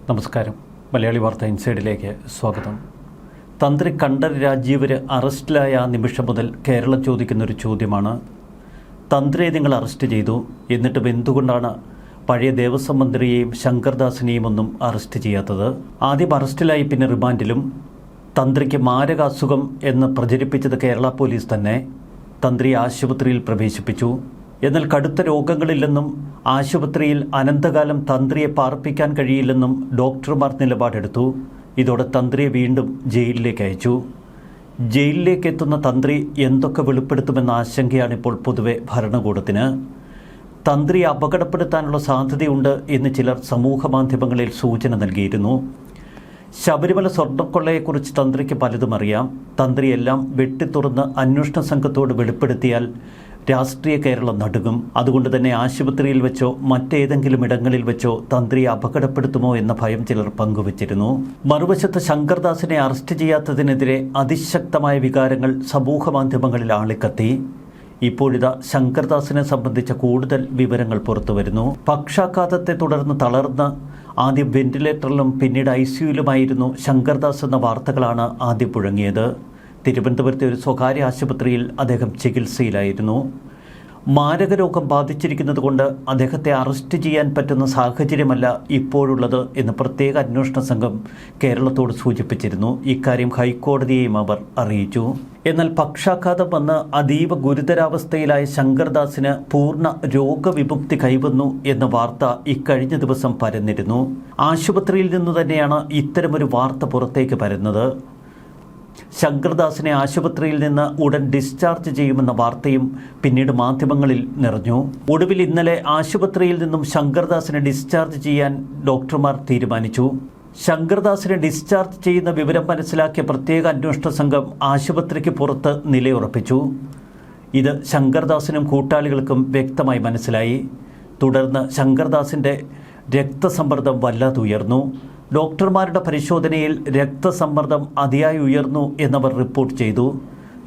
നമസ്കാരം. മലയാളി വാർത്ത ഇൻസൈഡിലേക്ക് സ്വാഗതം. തന്ത്രി കണ്ഠര് രാജീവര് അറസ്റ്റിലായ ആ നിമിഷം മുതൽ കേരളം ചോദിക്കുന്നൊരു ചോദ്യമാണ്, തന്ത്രിയെ നിങ്ങൾ അറസ്റ്റ് ചെയ്തു, എന്നിട്ടും എന്തുകൊണ്ടാണ് പഴയ ദേവസ്വം മന്ത്രിയെയും ശങ്കർദാസിനെയും ഒന്നും അറസ്റ്റ് ചെയ്യാത്തത്? ആദ്യം അറസ്റ്റിലായി, പിന്നെ റിമാൻഡിലും. തന്ത്രിക്ക് മാരക അസുഖം എന്ന് പ്രചരിപ്പിച്ചത് കേരള പോലീസ് തന്നെ. തന്ത്രിയെ ആശുപത്രിയിൽ പ്രവേശിപ്പിച്ചു. എന്നാൽ കടുത്ത രോഗങ്ങളില്ലെന്നും ആശുപത്രിയിൽ അനന്തകാലം തന്ത്രിയെ പാർപ്പിക്കാൻ കഴിയില്ലെന്നും ഡോക്ടർമാർ നിലപാടെടുത്തു. ഇതോടെ തന്ത്രിയെ വീണ്ടും ജയിലിലേക്ക് അയച്ചു. ജയിലിലേക്ക് എത്തുന്ന തന്ത്രി എന്തൊക്കെ വെളിപ്പെടുത്തുമെന്ന ആശങ്കയാണിപ്പോൾ പൊതുവെ ഭരണകൂടത്തിന്. തന്ത്രിയെ അപകടപ്പെടുത്താനുള്ള സാധ്യതയുണ്ട് എന്ന് ചിലർ സമൂഹ മാധ്യമങ്ങളിൽ സൂചന നൽകിയിരുന്നു. ശബരിമല സ്വർണ്ണക്കൊള്ളയെക്കുറിച്ച് തന്ത്രിക്ക് പലതും അറിയാം. തന്ത്രിയെല്ലാം വെട്ടിത്തുറന്ന് അന്വേഷണ സംഘത്തോട് വെളിപ്പെടുത്തിയാൽ രാഷ്ട്രീയ കേരളം നടുങ്ങും. അതുകൊണ്ട് തന്നെ ആശുപത്രിയിൽ വെച്ചോ മറ്റേതെങ്കിലും ഇടങ്ങളിൽ വെച്ചോ തന്ത്രിയെ അപകടപ്പെടുത്തുമോ എന്ന ഭയം ചിലർ പങ്കുവച്ചിരുന്നു. മറുവശത്ത് ശങ്കർദാസിനെ അറസ്റ്റ് ചെയ്യാത്തതിനെതിരെ അതിശക്തമായ വികാരങ്ങൾ സമൂഹ മാധ്യമങ്ങളിൽ ആളിക്കത്തി. ഇപ്പോഴിതാ ശങ്കർദാസിനെ സംബന്ധിച്ച കൂടുതൽ വിവരങ്ങൾ പുറത്തുവരുന്നു. പക്ഷാഘാതത്തെ തുടർന്ന് തളർന്ന് ആദ്യം വെന്റിലേറ്ററിലും പിന്നീട് ICUയിലുമായിരുന്നു ശങ്കർദാസ് എന്ന വാർത്തകളാണ് ആദ്യം പുഴങ്ങിയത്. തിരുവനന്തപുരത്തെ ഒരു സ്വകാര്യ ആശുപത്രിയിൽ അദ്ദേഹം ചികിത്സയിലായിരുന്നു. മാരകരോഗം ബാധിച്ചിരിക്കുന്നത് കൊണ്ട് അദ്ദേഹത്തെ അറസ്റ്റ് ചെയ്യാൻ പറ്റുന്ന സാഹചര്യമല്ല ഇപ്പോഴുള്ളത് എന്ന് പ്രത്യേക അന്വേഷണ സംഘം കേരളത്തോട് സൂചിപ്പിച്ചിരുന്നു. ഇക്കാര്യം ഹൈക്കോടതിയെയും അവർ അറിയിച്ചു. എന്നാൽ പക്ഷാഘാതം വന്ന് അതീവ ഗുരുതരാവസ്ഥയിലായ ശങ്കർദാസിന് പൂർണ്ണ രോഗവിമുക്തി കൈവന്നു എന്ന വാർത്ത ഇക്കഴിഞ്ഞ ദിവസം പരന്നിരുന്നു. ആശുപത്രിയിൽ നിന്നു തന്നെയാണ് ഇത്തരമൊരു വാർത്ത പുറത്തേക്ക് പരന്നത്. ശങ്കർദാസിനെ ആശുപത്രിയിൽ നിന്ന് ഉടൻ ഡിസ്ചാർജ് ചെയ്യുമെന്ന വാർത്തയും പിന്നീട് മാധ്യമങ്ങളിൽ നിറഞ്ഞു. ഒടുവിൽ ഇന്നലെ ആശുപത്രിയിൽ നിന്നും ശങ്കർദാസിനെ ഡിസ്ചാർജ് ചെയ്യാൻ ഡോക്ടർമാർ തീരുമാനിച്ചു. ശങ്കർദാസിനെ ഡിസ്ചാർജ് ചെയ്യുന്ന വിവരം മനസ്സിലാക്കിയ പ്രത്യേക അന്വേഷണ സംഘം ആശുപത്രിക്ക് പുറത്ത് നിലയുറപ്പിച്ചു. ഇത് ശങ്കർദാസിനും കൂട്ടാളികൾക്കും വ്യക്തമായി മനസ്സിലായി. തുടർന്ന് ശങ്കർദാസിൻ്റെ രക്തസമ്മർദ്ദം വല്ലാതെ ഉയർന്നു. ഡോക്ടർമാരുടെ പരിശോധനയിൽ രക്തസമ്മർദ്ദം അതിയായി ഉയർന്നു എന്നവർ റിപ്പോർട്ട് ചെയ്തു.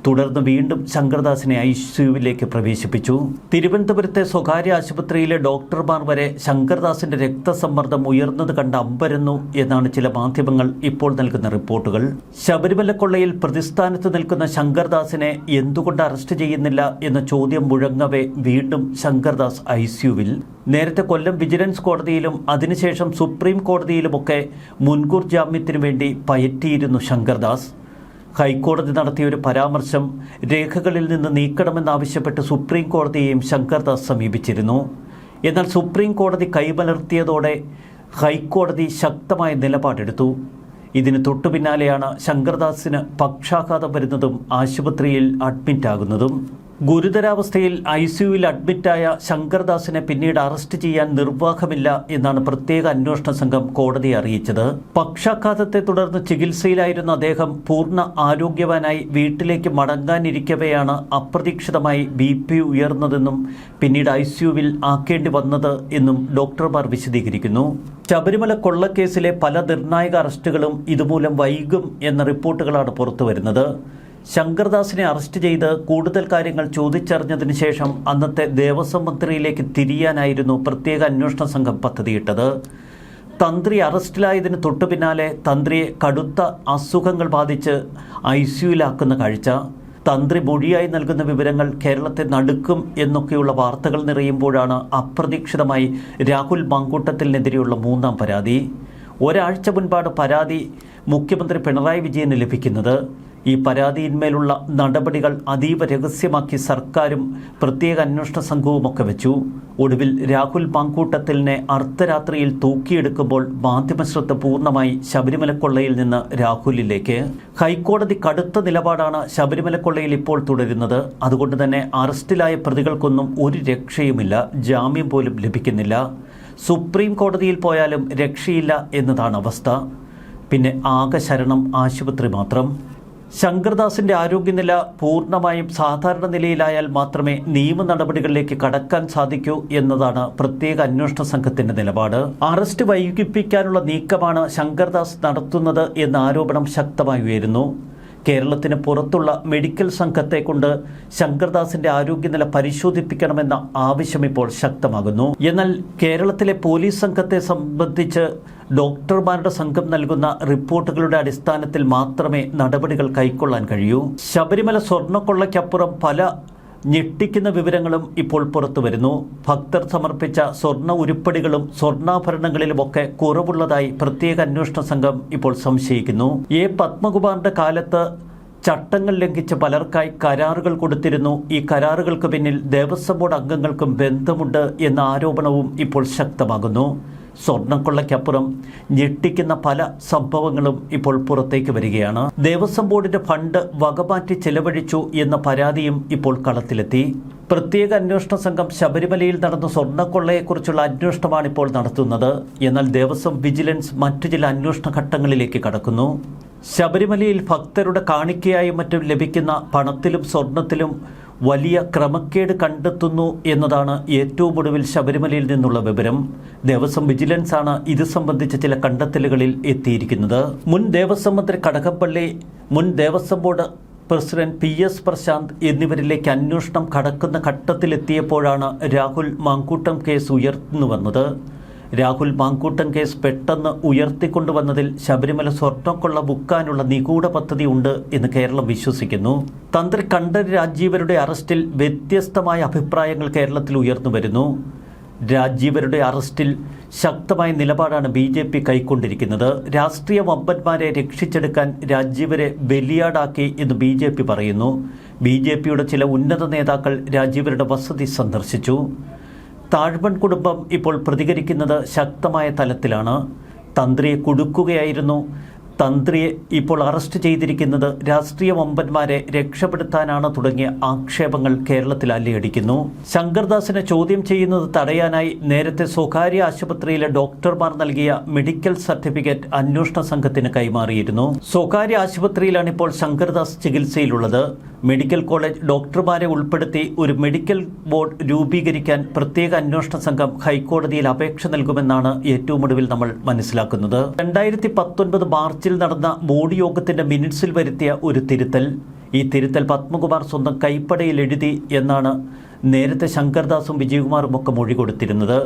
തുടർന്ന് വീണ്ടും ശങ്കർദാസിനെ ICUവിലേക്ക് പ്രവേശിപ്പിച്ചു. തിരുവനന്തപുരത്തെ സ്വകാര്യ ആശുപത്രിയിലെ ഡോക്ടർമാർ വരെ ശങ്കർദാസിന്റെ രക്തസമ്മർദ്ദം ഉയർന്നത് കണ്ട് അമ്പരന്നു എന്നാണ് ചില മാധ്യമങ്ങൾ ഇപ്പോൾ നൽകുന്ന റിപ്പോർട്ടുകൾ. ശബരിമല കൊള്ളയിൽ പ്രതിസ്ഥാനത്ത് നിൽക്കുന്ന ശങ്കർദാസിനെ എന്തുകൊണ്ട് അറസ്റ്റ് ചെയ്യുന്നില്ല എന്ന ചോദ്യം മുഴങ്ങവേ വീണ്ടും ശങ്കർദാസ് ICUവിൽ. നേരത്തെ കൊല്ലം വിജിലൻസ് കോടതിയിലും അതിനുശേഷം സുപ്രീം കോടതിയിലുമൊക്കെ മുൻകൂർ ജാമ്യത്തിനു വേണ്ടി പയറ്റിയിരുന്നു ശങ്കർദാസ്. ഹൈക്കോടതി നടത്തിയ ഒരു പരാമർശം രേഖകളിൽ നിന്ന് നീക്കണമെന്നാവശ്യപ്പെട്ട് സുപ്രീം കോടതിയെയും ശങ്കർദാസ് സമീപിച്ചിരുന്നു. എന്നാൽ സുപ്രീം കോടതി കൈമലർത്തിയതോടെ ഹൈക്കോടതി ശക്തമായ നിലപാടെടുത്തു. ഇതിന് തൊട്ടുപിന്നാലെയാണ് ശങ്കർദാസിന് പക്ഷാഘാതം വരുന്നതും ആശുപത്രിയിൽ അഡ്മിറ്റാകുന്നതും. ഗുരുതരാവസ്ഥയിൽ ICUവിൽ അഡ്മിറ്റായ ശങ്കർദാസിനെ പിന്നീട് അറസ്റ്റ് ചെയ്യാൻ നിർവാഹമില്ല എന്നാണ് പ്രത്യേക അന്വേഷണ സംഘം കോടതിയെ അറിയിച്ചത്. പക്ഷാഘാതത്തെ തുടർന്ന് ചികിത്സയിലായിരുന്ന അദ്ദേഹം പൂർണ്ണ ആരോഗ്യവാനായി വീട്ടിലേക്ക് മടങ്ങാനിരിക്കവെയാണ് അപ്രതീക്ഷിതമായി BP ഉയർന്നതെന്നും പിന്നീട് ICUവിൽ ആക്കേണ്ടി വന്നത് എന്നും ഡോക്ടർമാർ വിശദീകരിക്കുന്നു. ശബരിമല കൊള്ളക്കേസിലെ പല നിർണായക അറസ്റ്റുകളും ഇതുമൂലം വൈകും എന്ന റിപ്പോർട്ടുകളാണ് പുറത്തുവരുന്നത്. ശങ്കർദാസിനെ അറസ്റ്റ് ചെയ്ത് കൂടുതൽ കാര്യങ്ങൾ ചോദിച്ചറിഞ്ഞതിന് ശേഷം അന്നത്തെ ദേവസ്വം മന്ത്രിയിലേക്ക് തിരിയാനായിരുന്നു പ്രത്യേക അന്വേഷണ സംഘം പദ്ധതിയിട്ടത്. തന്ത്രി അറസ്റ്റിലായതിന് തൊട്ടു പിന്നാലെ തന്ത്രിയെ കടുത്ത അസുഖങ്ങൾ ബാധിച്ച് ICUവിലാക്കുന്ന കാഴ്ച, തന്ത്രി മൊഴിയായി നൽകുന്ന വിവരങ്ങൾ കേരളത്തെ നടുക്കും എന്നൊക്കെയുള്ള വാർത്തകൾ നിറയുമ്പോഴാണ് അപ്രതീക്ഷിതമായി രാഹുൽ മാങ്കൂട്ടത്തിനെതിരെയുള്ള മൂന്നാം പരാതി. ഒരാഴ്ച മുൻപാണ് പരാതി മുഖ്യമന്ത്രി പിണറായി വിജയന് ലഭിക്കുന്നത്. ഈ പരാതിയിന്മേലുള്ള നടപടികൾ അതീവ രഹസ്യമാക്കി സർക്കാരും പ്രത്യേക അന്വേഷണ സംഘവുമൊക്കെ വെച്ചു. ഒടുവിൽ രാഹുൽ മാങ്കൂട്ടത്തിലിനെ അർദ്ധരാത്രിയിൽ തൂക്കിയെടുക്കുമ്പോൾ മാധ്യമശ്രദ്ധ പൂർണ്ണമായി ശബരിമലക്കൊള്ളയിൽ നിന്ന് രാഹുലിലേക്ക്. ഹൈക്കോടതി കടുത്ത നിലപാടാണ് ശബരിമലക്കൊള്ളയിൽ ഇപ്പോൾ തുടരുന്നത്. അതുകൊണ്ട് തന്നെ അറസ്റ്റിലായ പ്രതികൾക്കൊന്നും ഒരു രക്ഷയുമില്ല, ജാമ്യം പോലും ലഭിക്കുന്നില്ല. സുപ്രീം കോടതിയിൽ പോയാലും രക്ഷയില്ല എന്നതാണ് അവസ്ഥ. പിന്നെ ആകെ ശരണം ആശുപത്രി മാത്രം. ശങ്കർദാസിന്റെ ആരോഗ്യനില പൂർണ്ണമായും സാധാരണ നിലയിലായാൽ മാത്രമേ നിയമ നടപടികളിലേക്ക് കടക്കാൻ സാധിക്കൂ എന്നതാണ് പ്രത്യേക അന്വേഷണ സംഘത്തിന്റെ നിലപാട്. അറസ്റ്റ് വൈകിപ്പിക്കാനുള്ള നീക്കമാണ് ശങ്കർദാസ് നടത്തുന്നത് എന്ന ആരോപണം ശക്തമായി ഉയരുന്നു. കേരളത്തിന് പുറത്തുള്ള മെഡിക്കൽ സംഘത്തെ കൊണ്ട് ശങ്കർദാസിന്റെ ആരോഗ്യനില പരിശോധിപ്പിക്കണമെന്ന ആവശ്യം ഇപ്പോൾ ശക്തമാകുന്നു. എന്നാൽ കേരളത്തിലെ പോലീസ് സംഘത്തെ സംബന്ധിച്ച് ഡോക്ടർമാരുടെ സംഘം നൽകുന്ന റിപ്പോർട്ടുകളുടെ അടിസ്ഥാനത്തിൽ മാത്രമേ നടപടികൾ കൈക്കൊള്ളാൻ കഴിയൂ. ശബരിമല സ്വർണ്ണക്കൊള്ളയ്ക്കപ്പുറം പല ഞെട്ടിക്കുന്ന വിവരങ്ങളും ഇപ്പോൾ പുറത്തു വരുന്നു. ഭക്തർ സമർപ്പിച്ച സ്വർണ്ണ ഉരുപ്പടികളും സ്വർണ്ണാഭരണങ്ങളിലുമൊക്കെ കുറവുള്ളതായി പ്രത്യേക അന്വേഷണ സംഘം ഇപ്പോൾ സംശയിക്കുന്നു. പത്മകുമാറിന്റെ കാലത്ത് ചട്ടങ്ങൾ ലംഘിച്ച് പലർക്കായി കരാറുകൾ കൊടുത്തിരുന്നു. ഈ കരാറുകൾക്ക് പിന്നിൽ ദേവസ്വം ബോർഡ് അംഗങ്ങൾക്കും ബന്ധമുണ്ട് എന്ന ആരോപണവും ഇപ്പോൾ ശക്തമാകുന്നു. സ്വർണ്ണക്കൊള്ളയ്ക്കപ്പുറം ഞെട്ടിക്കുന്ന പല സംഭവങ്ങളും ഇപ്പോൾ പുറത്തേക്ക് വരികയാണ്. ദേവസ്വം ബോർഡിന്റെ ഫണ്ട് വകമാറ്റി ചെലവഴിച്ചു എന്ന പരാതിയും ഇപ്പോൾ കളത്തിലെത്തി. പ്രത്യേക അന്വേഷണ സംഘം ശബരിമലയിൽ നടന്ന സ്വർണ്ണക്കൊള്ളയെക്കുറിച്ചുള്ള അന്വേഷണമാണ് ഇപ്പോൾ നടത്തുന്നത്. എന്നാൽ ദേവസ്വം വിജിലൻസ് മറ്റു ചില അന്വേഷണ ഘട്ടങ്ങളിലേക്ക് കടക്കുന്നു. ശബരിമലയിൽ ഭക്തരുടെ കാണിക്കയായും മറ്റും ലഭിക്കുന്ന പണത്തിലും സ്വർണത്തിലും വലിയ ക്രമക്കേട് കണ്ടെത്തുന്നു എന്നതാണ് ഏറ്റവും ഒടുവിൽ ശബരിമലയിൽ നിന്നുള്ള വിവരം. ദേവസ്വം വിജിലൻസ് ആണ് ഇത് സംബന്ധിച്ച ചില കണ്ടെത്തലുകളിൽ എത്തിയിരിക്കുന്നത്. മുൻ ദേവസ്വം മന്ത്രി കടകംപള്ളി, മുൻ Devaswom board president PS Prasanth എന്നിവരിലേക്ക് അന്വേഷണം കടക്കുന്ന ഘട്ടത്തിലെത്തിയപ്പോഴാണ് രാഹുൽ മാങ്കൂട്ടം കേസ് ഉയർന്നു വന്നത്. രാഹുൽ മാങ്കൂട്ടം കേസ് പെട്ടെന്ന് ഉയർത്തിക്കൊണ്ടുവന്നതിൽ ശബരിമല സ്വർണ്ണക്കൊള്ള മുക്കാനുള്ള നിഗൂഢ പദ്ധതി ഉണ്ട് എന്ന് കേരളം വിശ്വസിക്കുന്നു. തന്ത്രി കണ്ഠരര് രാജീവരുടെ അറസ്റ്റിൽ വ്യത്യസ്തമായ അഭിപ്രായങ്ങൾ കേരളത്തിൽ ഉയർന്നു വരുന്നു. രാജീവരുടെ അറസ്റ്റിൽ ശക്തമായ നിലപാടാണ് BJP കൈക്കൊണ്ടിരിക്കുന്നത്. രാഷ്ട്രീയ വമ്പന്മാരെ രക്ഷിച്ചെടുക്കാൻ രാജീവരെ ബലിയാടാക്കി എന്ന് BJP പറയുന്നു. BJPയുടെ ചില ഉന്നത നേതാക്കൾ രാജീവരുടെ വസതി സന്ദർശിച്ചു. താഴ്മൺ കുടുംബം ഇപ്പോൾ പ്രതികരിക്കുന്നത് ശക്തമായ തലത്തിലാണ്. തന്ത്രിയെ കുടുക്കുകയായിരുന്നു. തന്ത്രിയെ ഇപ്പോൾ അറസ്റ്റ് ചെയ്തിരിക്കുന്നത് രാഷ്ട്രീയ വമ്പന്മാരെ രക്ഷപ്പെടുത്താനാണ് തുടങ്ങിയ ആക്ഷേപങ്ങൾ കേരളത്തിൽ അലയടിക്കുന്നു. ശങ്കർദാസിനെ ചോദ്യം ചെയ്യുന്നത് തടയാനായി നേരത്തെ സ്വകാര്യ ആശുപത്രിയിലെ ഡോക്ടർമാർ നൽകിയ മെഡിക്കൽ സർട്ടിഫിക്കറ്റ് അന്വേഷണ സംഘത്തിന് കൈമാറിയിരുന്നു. സ്വകാര്യ ആശുപത്രിയിലാണ് ഇപ്പോൾ ശങ്കർദാസ് ചികിത്സയിലുള്ളത്. മെഡിക്കൽ കോളേജ് ഡോക്ടർമാരെ ഉൾപ്പെടുത്തി ഒരു മെഡിക്കൽ ബോർഡ് രൂപീകരിക്കാൻ പ്രത്യേക അന്വേഷണ സംഘം ഹൈക്കോടതിയിൽ അപേക്ഷ നൽകുമെന്നാണ് ഏറ്റവും ഒടുവിൽ നമ്മൾ മനസ്സിലാക്കുന്നത്. 2019 മാർച്ചിൽ നടന്ന ബോർഡ് യോഗത്തിന്റെ മിനിറ്റ്സിൽ വരുത്തിയ ഒരു തിരുത്തൽ. ഈ തിരുത്തൽ പത്മകുമാർ സ്വന്തം കൈപ്പടയിൽ എഴുതി എന്നാണ് നേരത്തെ ശങ്കർദാസും വിജയകുമാറും ഒക്കെ മൊഴി കൊടുത്തിരുന്നത്.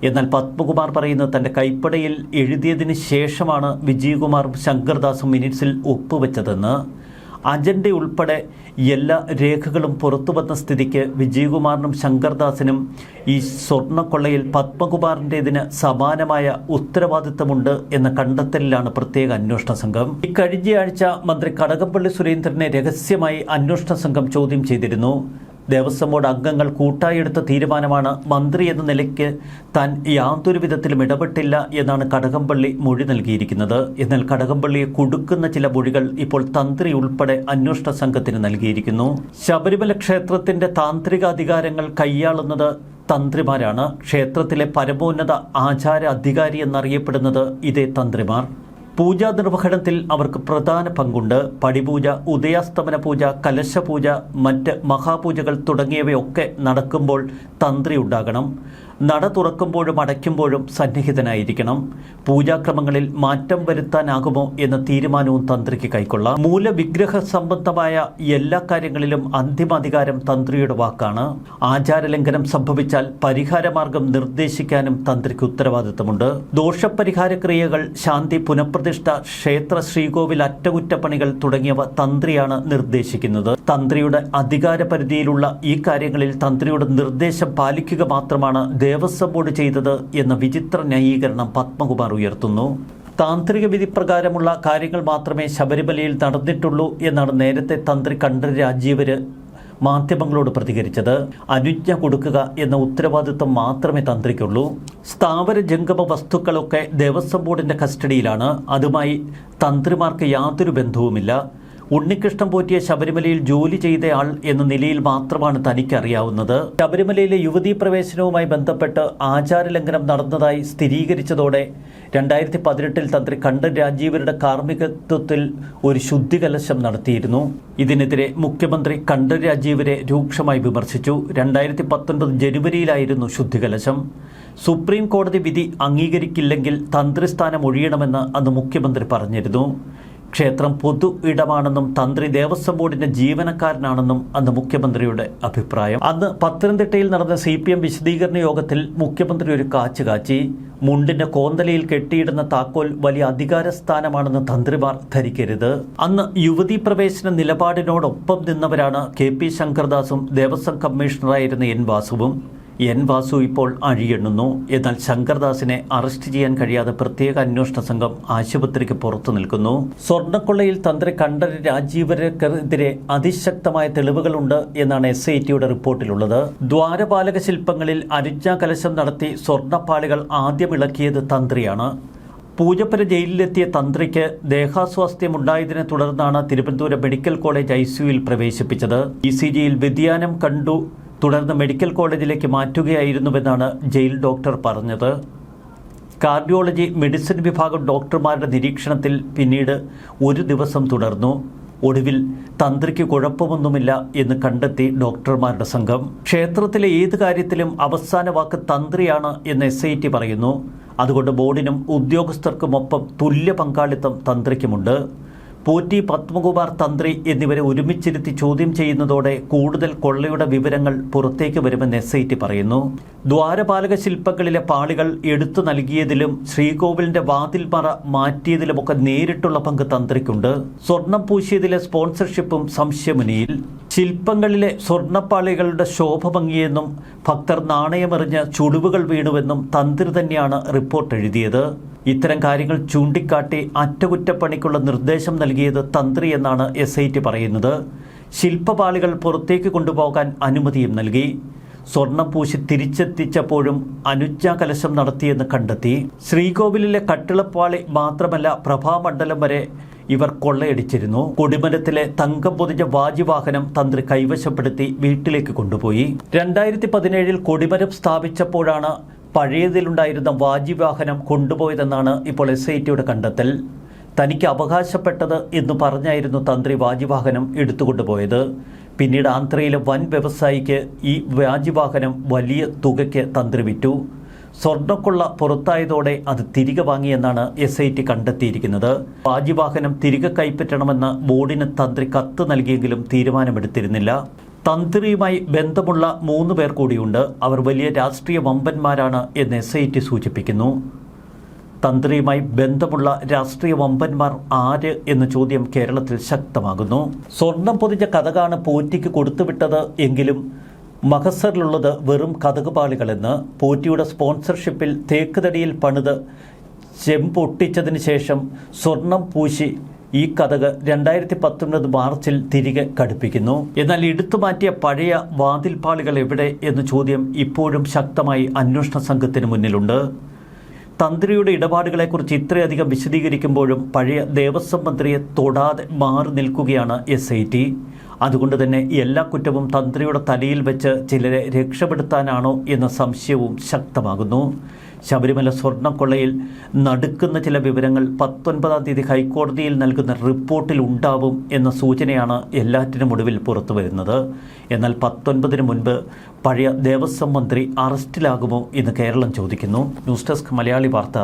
എന്നാൽ പത്മകുമാർ പറയുന്നത് തൻ്റെ കൈപ്പടയിൽ എഴുതിയതിന് ശേഷമാണ് വിജയകുമാറും ശങ്കർദാസും മിനിറ്റ്സിൽ ഒപ്പുവെച്ചതെന്ന്. അജണ്ടയുൾപ്പെടെ എല്ലാ രേഖകളും പുറത്തു വന്ന സ്ഥിതിക്ക് വിജയകുമാറിനും ശങ്കർദാസിനും ഈ സ്വർണ്ണക്കൊള്ളയിൽ പത്മകുമാറിൻ്റെതിന് സമാനമായ ഉത്തരവാദിത്തമുണ്ട് എന്ന കണ്ടെത്തലിലാണ് പ്രത്യേക അന്വേഷണ സംഘം. കഴിഞ്ഞ ആഴ്ച മന്ത്രി കടകംപള്ളി സുരേന്ദ്രനെ രഹസ്യമായി അന്വേഷണ സംഘം ചോദ്യം ചെയ്തിരുന്നു. ദേവസ്വം ബോർഡ് അംഗങ്ങൾ കൂട്ടായി എടുത്ത തീരുമാനമാണ്. മന്ത്രി എന്ന നിലയ്ക്ക് താൻ യാതൊരു വിധത്തിലും ഇടപെട്ടില്ല എന്നാണ് കടകംപള്ളി മൊഴി നൽകിയിരിക്കുന്നത്. എന്നാൽ കടകംപള്ളിയെ കുടുക്കുന്ന ചില മൊഴികൾ ഇപ്പോൾ തന്ത്രി ഉൾപ്പെടെ അന്വേഷണ സംഘത്തിന് നൽകിയിരിക്കുന്നു. ശബരിമല ക്ഷേത്രത്തിന്റെ താന്ത്രിക അധികാരങ്ങൾ കൈയാളുന്നത് തന്ത്രിമാരാണ്. ക്ഷേത്രത്തിലെ പരമോന്നത ആചാര അധികാരി എന്നറിയപ്പെടുന്നത് ഇതേ തന്ത്രിമാർ. പൂജാ നിർവഹണത്തിൽ അവർക്ക് പ്രധാന പങ്കുണ്ട്. പടിപൂജ, ഉദയാസ്തമന പൂജ, കലശപൂജ, മറ്റ് മഹാപൂജകൾ തുടങ്ങിയവയൊക്കെ നടക്കുമ്പോൾ തന്ത്രി ഉണ്ടാകണം. നട തുറക്കുമ്പോഴും അടയ്ക്കുമ്പോഴും സന്നിഹിതനായിരിക്കണം. പൂജാക്രമങ്ങളിൽ മാറ്റം വരുത്താനാകുമോ എന്ന തീരുമാനവും തന്ത്രിക്ക് കൈക്കൊള്ളാം. മൂലവിഗ്രഹ സംബന്ധമായ എല്ലാ കാര്യങ്ങളിലും അന്തിമ അധികാരം തന്ത്രിയുടെ വാക്കാണ്. ആചാരലംഘനം സംഭവിച്ചാൽ പരിഹാരമാർഗം നിർദ്ദേശിക്കാനും തന്ത്രിക്ക് ഉത്തരവാദിത്തമുണ്ട്. ദോഷപരിഹാര ക്രിയകൾ, ശാന്തി പുനഃപ്രതിഷ്ഠ, ക്ഷേത്ര ശ്രീകോവിൽ അറ്റകുറ്റപ്പണികൾ തുടങ്ങിയവ തന്ത്രിയാണ് നിർദ്ദേശിക്കുന്നത്. തന്ത്രിയുടെ അധികാര പരിധിയിലുള്ള ഈ കാര്യങ്ങളിൽ തന്ത്രിയുടെ നിർദ്ദേശം പാലിക്കുക മാത്രമാണ് ദേവസ്വം ബോർഡ് ചെയ്തത് എന്ന വിചിത്ര ന്യായീകരണം പത്മകുമാർ ഉയർത്തുന്നു. താന്ത്രിക വിധി പ്രകാരമുള്ള കാര്യങ്ങൾ മാത്രമേ ശബരിമലയിൽ നടന്നിട്ടുള്ളൂ എന്നാണ് നേരത്തെ തന്ത്രി കണ്ഠരര് രാജീവര് മാധ്യമങ്ങളോട് പ്രതികരിച്ചത്. അനുജ്ഞ കൊടുക്കുക എന്ന ഉത്തരവാദിത്വം മാത്രമേ തന്ത്രിക്കുള്ളൂ. സ്ഥാവര ജംഗമ വസ്തുക്കളൊക്കെ ദേവസ്വം ബോർഡിന്റെ കസ്റ്റഡിയിലാണ്. അതുമായി തന്ത്രിമാർക്ക് യാതൊരു ബന്ധവുമില്ല. ഉണ്ണികൃഷ്ണൻ പോറ്റിയ ശബരിമലയിൽ ജോലി ചെയ്തയാൾ എന്ന നിലയിൽ മാത്രമാണ് തനിക്കറിയാവുന്നത്. ശബരിമലയിലെ യുവതീ പ്രവേശനവുമായി ബന്ധപ്പെട്ട് ആചാരലംഘനം നടന്നതായി സ്ഥിരീകരിച്ചതോടെ 2018 തന്ത്രി കണ്ഠരര് രാജീവരുടെ കാർമ്മികത്വത്തിൽ ഒരു ശുദ്ധികലശം നടത്തിയിരുന്നു. ഇതിനെതിരെ മുഖ്യമന്ത്രി കണ്ഠരര് രാജീവരെ രൂക്ഷമായി വിമർശിച്ചു. 2019 ജനുവരിയിലായിരുന്നു ശുദ്ധികലശം. സുപ്രീം കോടതി വിധി അംഗീകരിക്കില്ലെങ്കിൽ തന്ത്രിസ്ഥാനം ഒഴിയണമെന്ന് അന്ന് മുഖ്യമന്ത്രി പറഞ്ഞിരുന്നു. ക്ഷേത്രം പൊതു ഇടമാണെന്നും തന്ത്രി ദേവസ്വം ബോർഡിന്റെ ജീവനക്കാരനാണെന്നും അന്ന് മുഖ്യമന്ത്രിയുടെ അഭിപ്രായം. അന്ന് പത്തനംതിട്ടയിൽ നടന്ന CPM വിശദീകരണ യോഗത്തിൽ മുഖ്യമന്ത്രി ഒരു കാച്ചു കാച്ചി. മുണ്ടിന്റെ കോന്തലയിൽ കെട്ടിയിടുന്ന താക്കോൽ വലിയ അധികാര സ്ഥാനമാണെന്ന് തന്ത്രിമാർ ധരിക്കരുത്. അന്ന് യുവതീ പ്രവേശന നിലപാടിനോടൊപ്പം നിന്നവരാണ് KP ശങ്കർദാസും Devaswom കമ്മീഷണറായിരുന്ന N വാസുവും. N Vasu ഇപ്പോൾ അഴിയെണ്ണുന്നു. എന്നാൽ ശങ്കർദാസിനെ അറസ്റ്റ് ചെയ്യാൻ കഴിയാതെ പ്രത്യേക അന്വേഷണ സംഘം ആശുപത്രിക്ക് പുറത്തു നിൽക്കുന്നു. സ്വർണ്ണക്കൊള്ളയിൽ തന്ത്രി കണ്ഠരര് രാജീവരക്കെതിരെ അതിശക്തമായ തെളിവുകളുണ്ട് എന്നാണ് SITയുടെ റിപ്പോർട്ടിലുള്ളത്. ദ്വാരപാലക ശില്പങ്ങളിൽ അരിജ്ഞാകലശം നടത്തി സ്വർണ്ണപ്പാളികൾ ആദ്യം ഇളക്കിയത് തന്ത്രിയാണ്. പൂജപ്പുര ജയിലിലെത്തിയ തന്ത്രിക്ക് ദേഹാസ്വാസ്ഥ്യമുണ്ടായതിനെ തുടർന്നാണ് തിരുവനന്തപുരം മെഡിക്കൽ കോളേജ് ICUയിൽ പ്രവേശിപ്പിച്ചത്. ECGയിൽ വ്യതിയാനം കണ്ടു. തുടർന്ന് മെഡിക്കൽ കോളേജിലേക്ക് മാറ്റുകയായിരുന്നുവെന്നാണ് ജയിൽ ഡോക്ടർ പറഞ്ഞത്. കാർഡിയോളജി മെഡിസിൻ വിഭാഗം ഡോക്ടർമാരുടെ നിരീക്ഷണത്തിൽ പിന്നീട് ഒരു ദിവസം തുടർന്നു. ഒടുവിൽ തന്ത്രിക്ക് കുഴപ്പമൊന്നുമില്ല എന്ന് കണ്ടെത്തി ഡോക്ടർമാരുടെ സംഘം. ക്ഷേത്രത്തിലെ ഏത് കാര്യത്തിലും അവസാന വാക്ക് തന്ത്രിയാണ് എന്ന് SIT പറയുന്നു. അതുകൊണ്ട് ബോർഡിനും ഉദ്യോഗസ്ഥർക്കുമൊപ്പം തുല്യ പങ്കാളിത്തം തന്ത്രിക്കുമുണ്ട്. പോറ്റി, പത്മകുമാർ തന്ത്രി എന്നിവരെ ഒരുമിച്ചിരുത്തി ചോദ്യം ചെയ്യുന്നതോടെ കൂടുതൽ കൊള്ളയുടെ വിവരങ്ങൾ പുറത്തേക്ക് വരുമെന്ന് SIT പറയുന്നു. ദ്വാരപാലക ശില്പങ്ങളിലെ പാളികൾ എടുത്തു നൽകിയതിലും ശ്രീകോവിലിന്റെ വാതിൽമറ മാറ്റിയതിലുമൊക്കെ നേരിട്ടുള്ള പങ്ക് തന്ത്രിക്കുണ്ട്. സ്വർണം പൂശിയതിലെ സ്പോൺസർഷിപ്പും സംശയമുനിയിൽ. ശില്പങ്ങളിലെ സ്വർണ്ണപ്പാളികളുടെ ശോഭ ഭംഗിയെന്നും ഭക്തർ നാണയമെറിഞ്ഞ് ചുളിവുകൾ വീണുവെന്നും തന്ത്രി തന്നെയാണ് റിപ്പോർട്ട് എഴുതിയത്. ഇത്തരം കാര്യങ്ങൾ ചൂണ്ടിക്കാട്ടി അറ്റകുറ്റപ്പണിക്കുള്ള നിർദ്ദേശം നൽകിയത് തന്ത്രി എന്നാണ് SIT പറയുന്നത്. ശില്പപാളികൾ പുറത്തേക്ക് കൊണ്ടുപോകാൻ അനുമതിയും നൽകി. സ്വർണം പൂശി തിരിച്ചെത്തിച്ചപ്പോഴും അനുജ്ഞാകലശം നടത്തിയെന്ന് കണ്ടെത്തി. ശ്രീകോവിലിലെ കട്ടിളപ്പാളി മാത്രമല്ല, പ്രഭാമണ്ഡലം വരെ ഇവർ കൊള്ളയടിച്ചിരുന്നു. കൊടിമരത്തിലെ തങ്കം പൊതിഞ്ഞ വാജിവാഹനം തന്ത്രി കൈവശപ്പെടുത്തി വീട്ടിലേക്ക് കൊണ്ടുപോയി. 2017 കൊടിമരം സ്ഥാപിച്ചപ്പോഴാണ് പഴയതിലുണ്ടായിരുന്ന വാജിവാഹനം കൊണ്ടുപോയതെന്നാണ് ഇപ്പോൾ SITയുടെ കണ്ടെത്തൽ. തനിക്ക് അവകാശപ്പെട്ടത് എന്ന് പറഞ്ഞായിരുന്നു തന്ത്രി വാജിവാഹനം എടുത്തുകൊണ്ടുപോയത്. പിന്നീട് ആന്ധ്രയിലെ വൻ വ്യവസായിക്ക് ഈ വാജിവാഹനം വലിയ തുകയ്ക്ക് തന്ത്രി വിറ്റു. സ്വർണ്ണക്കൊള്ള പുറത്തായതോടെ അത് തിരികെ വാങ്ങിയെന്നാണ് SIT കണ്ടെത്തിയിരിക്കുന്നത്. വാജിവാഹനം തിരികെ കൈപ്പറ്റണമെന്ന് ബോർഡിന് തന്ത്രി കത്ത് നൽകിയെങ്കിലും തീരുമാനമെടുത്തിരുന്നില്ല. തന്ത്രിയുമായി ബന്ധമുള്ള 3 പേർ കൂടിയുണ്ട്. അവർ വലിയ രാഷ്ട്രീയ വമ്പന്മാരാണ് എന്ന് SIT സൂചിപ്പിക്കുന്നു. തന്ത്രിയുമായി ബന്ധമുള്ള രാഷ്ട്രീയ വമ്പന്മാർ ആര് എന്ന ചോദ്യം കേരളത്തിൽ ശക്തമാകുന്നു. സ്വർണം പൊതിഞ്ഞ കതകാണ് പോറ്റിക്ക് കൊടുത്തുവിട്ടത് എങ്കിലും മഹസറിലുള്ളത് വെറും കതകുപാളികളെന്ന്. പോറ്റിയുടെ സ്പോൺസർഷിപ്പിൽ തേക്കുതടിയിൽ പണിത് ചെമ്പൊട്ടിച്ചതിന് ശേഷം സ്വർണം പൂശി ഈ കതക് 2019 മാർച്ചിൽ തിരികെ ഘടിപ്പിക്കുന്നു. എന്നാൽ എടുത്തുമാറ്റിയ പഴയ വാതിൽപ്പാളികൾ എവിടെ എന്ന ചോദ്യം ഇപ്പോഴും ശക്തമായി അന്വേഷണ സംഘത്തിന് മുന്നിലുണ്ട്. തന്ത്രിയുടെ ഇടപാടുകളെക്കുറിച്ച് ഇത്രയധികം വിശദീകരിക്കുമ്പോഴും പഴയ ദേവസ്വം മന്ത്രിയെ തൊടാതെ മാറി നിൽക്കുകയാണ് SIT. അതുകൊണ്ട് തന്നെ എല്ലാ കുറ്റവും തന്ത്രിയുടെ തലയിൽ വെച്ച് ചിലരെ രക്ഷപ്പെടുത്താനാണോ എന്ന സംശയവും ശക്തമാകുന്നു. ശബരിമല സ്വർണ്ണക്കൊള്ളയിൽ നടുക്കുന്ന ചില വിവരങ്ങൾ 19-ാം തീയതി ഹൈക്കോടതിയിൽ നൽകുന്ന റിപ്പോർട്ടിൽ ഉണ്ടാവും എന്ന സൂചനയാണ് എല്ലാറ്റിനും ഒടുവിൽ പുറത്തു വരുന്നത്. എന്നാൽ 19-ന് മുൻപ് പഴയ ദേവസ്വം മന്ത്രി അറസ്റ്റിലാകുമോ എന്ന് കേരളം ചോദിക്കുന്നു. ന്യൂസ് ഡെസ്ക് മലയാളി വാർത്ത.